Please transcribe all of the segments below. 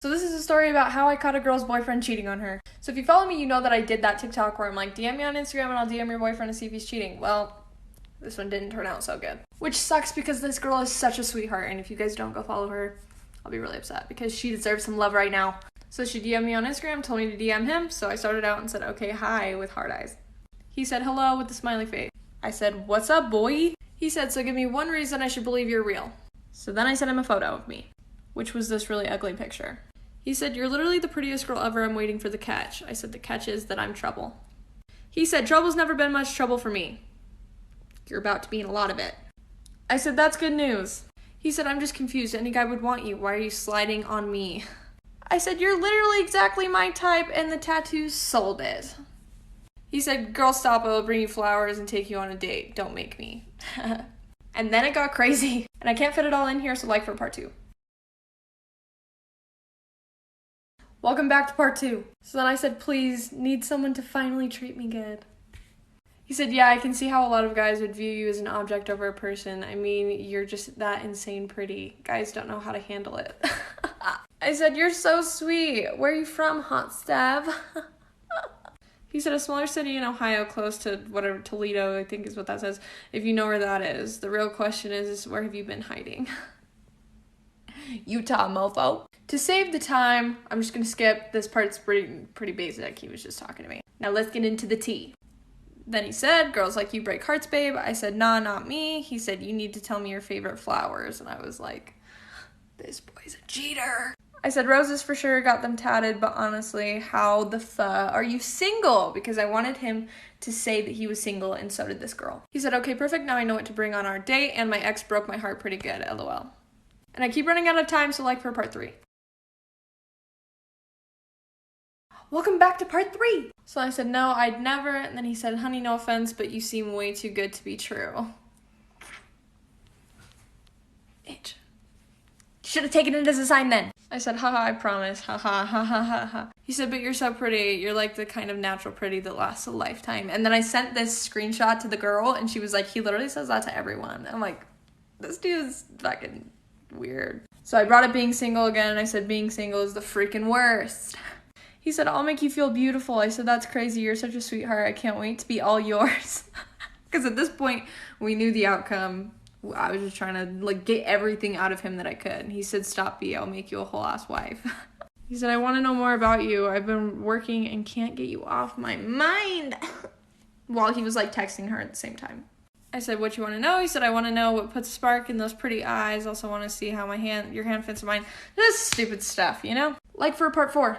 So this is a story about how I caught a girl's boyfriend cheating on her. So if you follow me, you know that I did that TikTok where I'm like, DM me on Instagram and I'll DM your boyfriend to see if he's cheating. Well, this one didn't turn out so good. Which sucks because this girl is such a sweetheart, and if you guys don't go follow her, I'll be really upset because she deserves some love right now. So she DM'd me on Instagram, told me to DM him, so I started out and said, okay, hi, with heart eyes. He said, hello, with the smiley face. I said, what's up, boy? He said, so give me one reason I should believe you're real. So then I sent him a photo of me, which was this really ugly picture. He said, you're literally the prettiest girl ever, I'm waiting for the catch. I said, the catch is that I'm trouble. He said, trouble's never been much trouble for me. You're about to be in a lot of it. I said, that's good news. He said, I'm just confused. Any guy would want you. Why are you sliding on me? I said, you're literally exactly my type, and the tattoos sold it. He said, girl, stop. I will bring you flowers and take you on a date. Don't make me. And then it got crazy. And I can't fit it all in here, so like for part 2. Welcome back to part 2. So then I said, please, need someone to finally treat me good. He said, yeah, I can see how a lot of guys would view you as an object over a person. I mean, you're just that insane pretty. Guys don't know how to handle it. I said, you're so sweet. Where are you from, hot stab? He said, a smaller city in Ohio close to whatever, Toledo, I think is what that says. If you know where that is. The real question is where have you been hiding? Utah, mofo. To save the time, I'm just going to skip. This part's pretty basic. He was just talking to me. Now let's get into the tea. Then he said, girls like you break hearts, babe. I said, nah, not me. He said, you need to tell me your favorite flowers. And I was like, this boy's a cheater. I said, roses for sure, got them tatted, but honestly, how the fuck are you single? Because I wanted him to say that he was single, and so did this girl. He said, okay, perfect, now I know what to bring on our date, and my ex broke my heart pretty good, lol. And I keep running out of time, so like for part 3. Welcome back to part 3. So I said, no, I'd never. And then he said, honey, no offense, but you seem way too good to be true. Bitch. Should have taken it as a sign then. I said, haha, I promise. Haha, ha ha ha ha. He said, but you're so pretty. You're like the kind of natural pretty that lasts a lifetime. And then I sent this screenshot to the girl, and she was like, he literally says that to everyone. I'm like, this dude's fucking weird. So I brought up being single again, and I said, being single is the freaking worst. He said, I'll make you feel beautiful. I said, that's crazy. You're such a sweetheart. I can't wait to be all yours. Because at this point, we knew the outcome. I was just trying to get everything out of him that I could. And he said, stop, B. I'll make you a whole ass wife. He said, I want to know more about you. I've been working and can't get you off my mind. While he was texting her at the same time. I said, what you want to know? He said, I want to know what puts a spark in those pretty eyes. Also want to see how your hand fits in mine. This stupid stuff, you know? Like for part 4.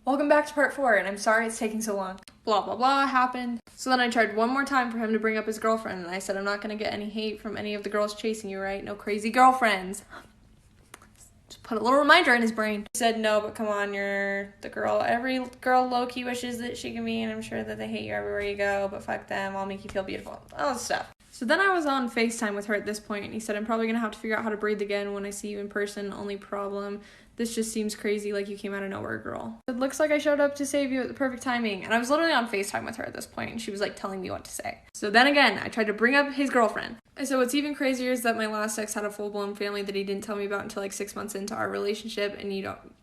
Welcome back to part 4, and I'm sorry it's taking so long. Blah, blah, blah happened. So then I tried one more time for him to bring up his girlfriend, and I said, I'm not going to get any hate from any of the girls chasing you, right? No crazy girlfriends. Just put a little reminder in his brain. He said, no, but come on, you're the girl. Every girl low-key wishes that she can be, and I'm sure that they hate you everywhere you go, but fuck them. I'll make you feel beautiful. All this stuff. So then I was on FaceTime with her at this point, and he said, I'm probably going to have to figure out how to breathe again when I see you in person. Only problem, this just seems crazy, like you came out of nowhere, girl. It looks like I showed up to save you at the perfect timing. And I was literally on FaceTime with her at this point, and she was telling me what to say. So then again, I tried to bring up his girlfriend. And so what's even crazier is that my last ex had a full-blown family that he didn't tell me about until 6 months into our relationship. And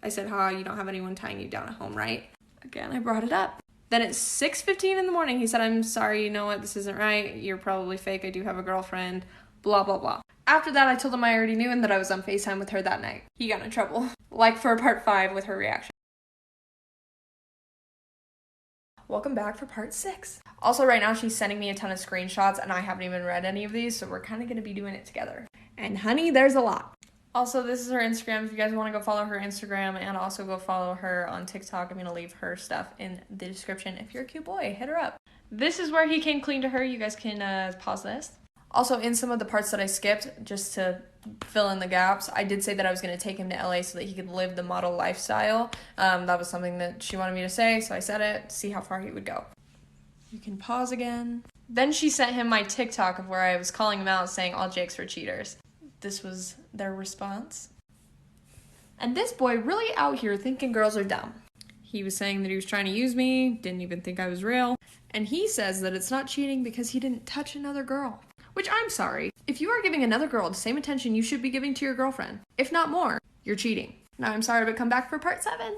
I said, you don't have anyone tying you down at home, right? Again, I brought it up. Then at 6:15 in the morning, he said, I'm sorry, you know what, this isn't right. You're probably fake. I do have a girlfriend. Blah, blah, blah. After that, I told him I already knew and that I was on FaceTime with her that night. He got in trouble. Like for part 5 with her reaction. Welcome back for part 6. Also, right now, she's sending me a ton of screenshots, and I haven't even read any of these, so we're kind of going to be doing it together. And honey, there's a lot. Also, this is her Instagram. If you guys want to go follow her Instagram and also go follow her on TikTok, I'm going to leave her stuff in the description. If you're a cute boy, hit her up. This is where he came clean to her. You guys can pause this. Also, in some of the parts that I skipped, just to fill in the gaps, I did say that I was going to take him to LA so that he could live the model lifestyle. That was something that she wanted me to say, so I said it, see how far he would go. You can pause again. Then she sent him my TikTok of where I was calling him out saying all Jakes were cheaters. This was their response. And this boy really out here thinking girls are dumb. He was saying that he was trying to use me, didn't even think I was real. And he says that it's not cheating because he didn't touch another girl. Which I'm sorry. If you are giving another girl the same attention you should be giving to your girlfriend, if not more, you're cheating. Now I'm sorry, but come back for part 7.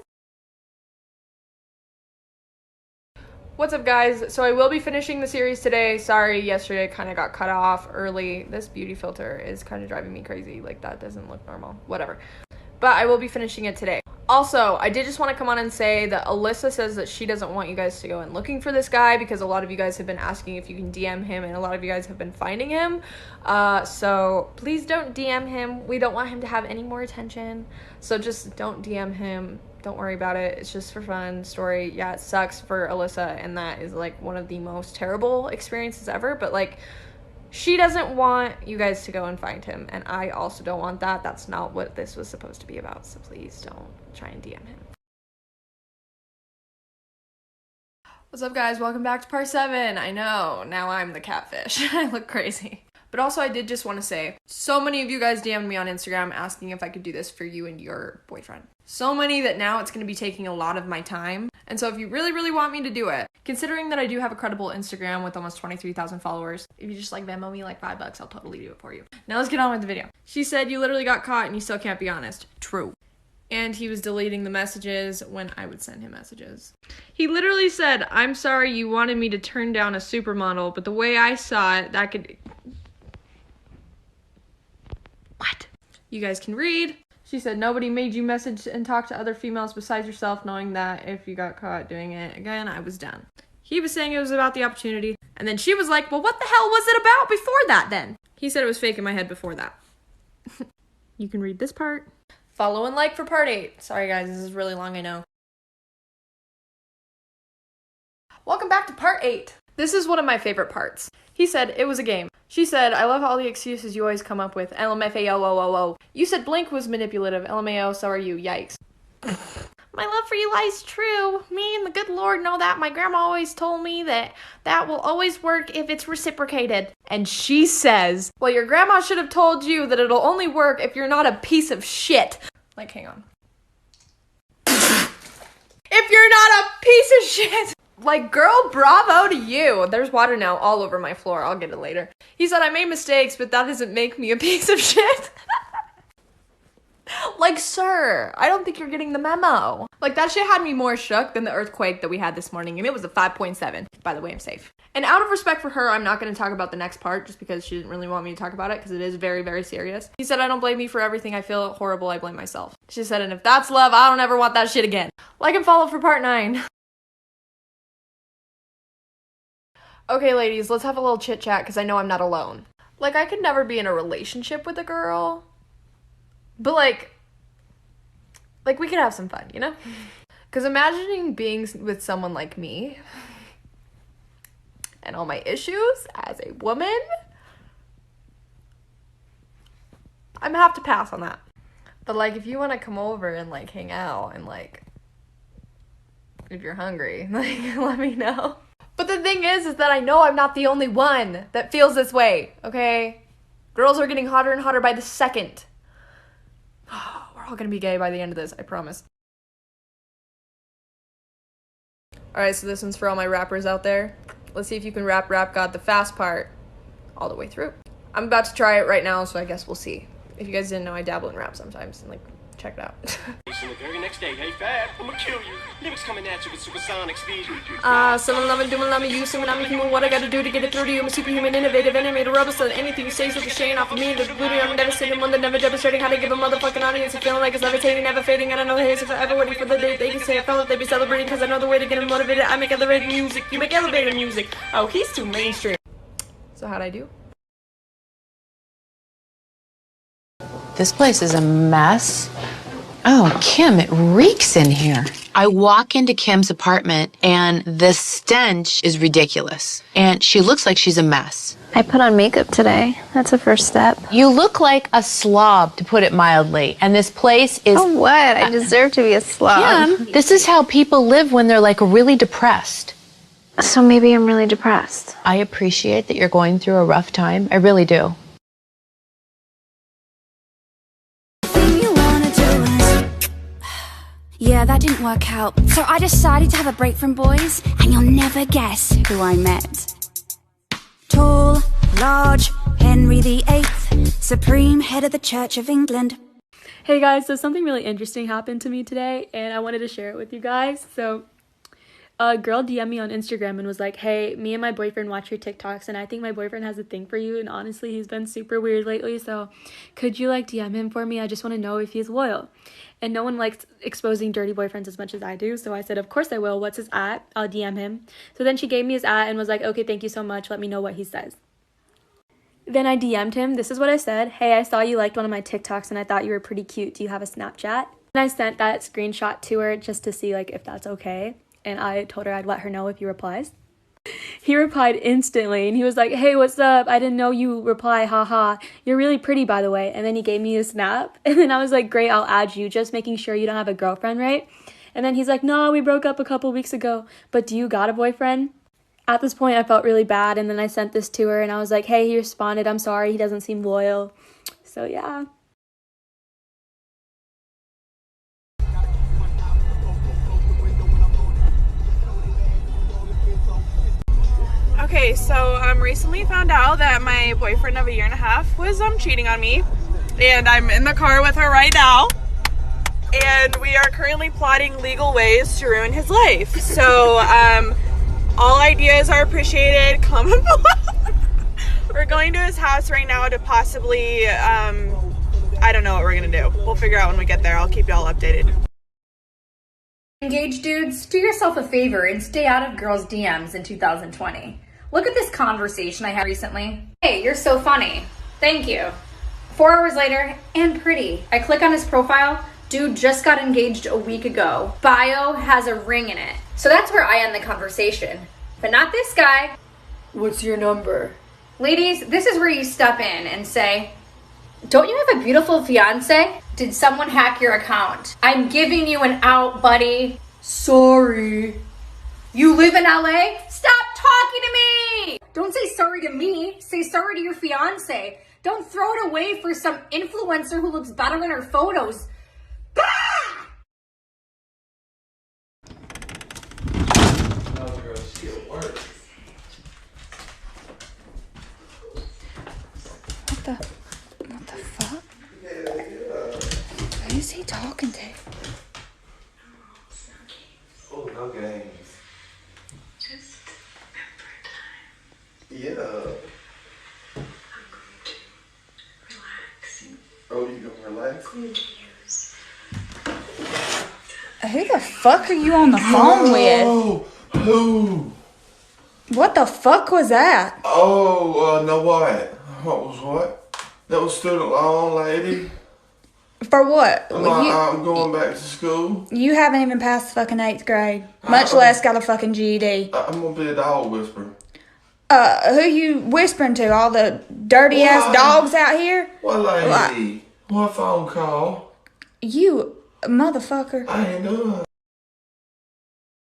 What's up, guys? So I will be finishing the series today. Sorry, yesterday I kind of got cut off early. This beauty filter is kind of driving me crazy. Like, that doesn't look normal. Whatever. But I will be finishing it today. Also, I did just want to come on and say that Alyssa says that she doesn't want you guys to go in looking for this guy because a lot of you guys have been asking if you can DM him and a lot of you guys have been finding him. So please don't DM him. We don't want him to have any more attention. So just don't DM him. Don't worry about it. It's just for fun story. Yeah, it sucks for Alyssa, and that is like one of the most terrible experiences ever. But like, she doesn't want you guys to go and find him, and I also don't want that. That's not what this was supposed to be about. So please don't try and DM him. What's up, guys? Welcome back to part 7. I know, now I'm the catfish. I look crazy. But also, I did just want to say, so many of you guys DM'd me on Instagram asking if I could do this for you and your boyfriend. So many that now it's going to be taking a lot of my time. And so if you really, really want me to do it, considering that I do have a credible Instagram with almost 23,000 followers, if you just like Venmo me like $5, I'll totally do it for you. Now let's get on with the video. She said you literally got caught and you still can't be honest. True. And he was deleting the messages when I would send him messages. He literally said, I'm sorry you wanted me to turn down a supermodel, but the way I saw it, that could... What? You guys can read. She said, nobody made you message and talk to other females besides yourself, knowing that if you got caught doing it again, I was done. He was saying it was about the opportunity. And then she was like, well, what the hell was it about before that then? He said it was fake in my head before that. You can read this part. Follow and like for part 8. Sorry guys, this is really long, I know. Welcome back to part 8. This is one of my favorite parts. He said, it was a game. She said, I love all the excuses you always come up with. LMFAO. You said Blink was manipulative. LMAO, so are you. Yikes. My love for you lies true. Me and the good Lord know that. My grandma always told me that that will always work if it's reciprocated. And she says, well, your grandma should have told you that it'll only work if you're not a piece of shit. Like, hang on. If you're not a piece of shit. Like, girl, bravo to you. There's water now all over my floor. I'll get it later. He said, I made mistakes, but that doesn't make me a piece of shit. Like, sir, I don't think you're getting the memo. Like, that shit had me more shook than the earthquake that we had this morning, and it was a 5.7. By the way, I'm safe. And out of respect for her, I'm not going to talk about the next part just because she didn't really want me to talk about it because it is very, very serious. He said, I don't blame you for everything. I feel horrible. I blame myself. She said, and if that's love, I don't ever want that shit again. Like and follow for part 9. Okay, ladies, let's have a little chit-chat because I know I'm not alone. Like, I could never be in a relationship with a girl, but, like, we could have some fun, you know? Because imagining being with someone like me and all my issues as a woman, I'm gonna have to pass on that. But, like, if you want to come over and, like, hang out and, like, if you're hungry, like, let me know. But the thing is that I know I'm not the only one that feels this way, okay? Girls are getting hotter and hotter by the second. We're all gonna be gay by the end of this, I promise. Alright, so this one's for all my rappers out there. Let's see if you can rap God the fast part all the way through. I'm about to try it right now, so I guess we'll see. If you guys didn't know, I dabble in rap sometimes, and like, check it out. The very next day, hey Fab, I'ma kill you. Lyrics coming at you with supersonic speed. So I'm loving, doing, loving you, assuming I'm a human, what I gotta do to get it through to you. I'm a superhuman, innovative, animated rubber, so that anything you say is with the shame off of me. The booty, I'm devastating, one that never demonstrating how to give a motherfucking audience a feeling like it's levitating, never fading, and I know the haters are forever waiting for the day they can say I felt like they be celebrating, cause I know the way to get them motivated. I make elevated music, you make elevated music. Oh, he's too mainstream. So how'd I do? This place is a mess. Oh, Kim, it reeks in here. I walk into Kim's apartment, and the stench is ridiculous. And she looks like she's a mess. I put on makeup today. That's a first step. You look like a slob, to put it mildly. And this place is... Oh, what? I deserve to be a slob. Kim, this is how people live when they're, like, really depressed. So maybe I'm really depressed. I appreciate that you're going through a rough time. I really do. Yeah, that didn't work out. So I decided to have a break from boys, and you'll never guess who I met. Tall, large, hair. Henry VIII, supreme head of the Church of England. Hey guys, so something really interesting happened to me today, and I wanted to share it with you guys. So a girl DM'd me on Instagram and was like, hey, me and my boyfriend watch your TikToks, and I think my boyfriend has a thing for you, and honestly, he's been super weird lately, so could you, like, DM him for me? I just want to know if he's loyal. And no one likes exposing dirty boyfriends as much as I do, so I said, of course I will. What's his at? I'll DM him. So then she gave me his at and was like, okay, thank you so much. Let me know what he says. Then I DM'd him. This is what I said. Hey, I saw you liked one of my TikToks, and I thought you were pretty cute. Do you have a Snapchat? And I sent that screenshot to her just to see, like, if that's okay. And I told her I'd let her know if he replies. He replied instantly, and he was like, hey, what's up? I didn't know you reply, haha. You're really pretty, by the way. And then he gave me a snap, and then I was like, great, I'll add you, just making sure you don't have a girlfriend, right? And then he's like, no, we broke up a couple weeks ago, but do you got a boyfriend? At this point, I felt really bad, and then I sent this to her, and I was like, hey, he responded, I'm sorry, he doesn't seem loyal. So, yeah. Okay, so recently found out that my boyfriend of a year and a half was cheating on me, and I'm in the car with her right now, and we are currently plotting legal ways to ruin his life. So all ideas are appreciated. Comment below. We're going to his house right now to possibly I don't know what we're gonna do. We'll figure out when we get there. I'll keep y'all updated. Engaged dudes, do yourself a favor and stay out of girls' DMs in 2020. Look at this conversation I had recently. Hey, you're so funny. Thank you. 4 hours later, and pretty. I click on his profile. Dude just got engaged a week ago. Bio has a ring in it. So that's where I end the conversation. But not this guy. What's your number? Ladies, this is where you step in and say, don't you have a beautiful fiance? Did someone hack your account? I'm giving you an out, buddy. Sorry. You live in LA? Stop talking to me! Don't say sorry to me. Say sorry to your fiance. Don't throw it away for some influencer who looks better in her photos. Bah! What the fuck? Who is he talking to? Oh, no games. Just remember time. Yeah. Relax. Oh, you gonna relax? Who the fuck are you on the phone with? Who? What the fuck was that? Oh, no, what? What was what? That was student loan lady. For what? I'm going back to school. You haven't even passed the fucking 8th grade. Much less got a fucking GED. I'm gonna be a dog whisperer. Who you whispering to? All the dirty ass dogs out here? What lady? What phone call? You motherfucker. I ain't doing.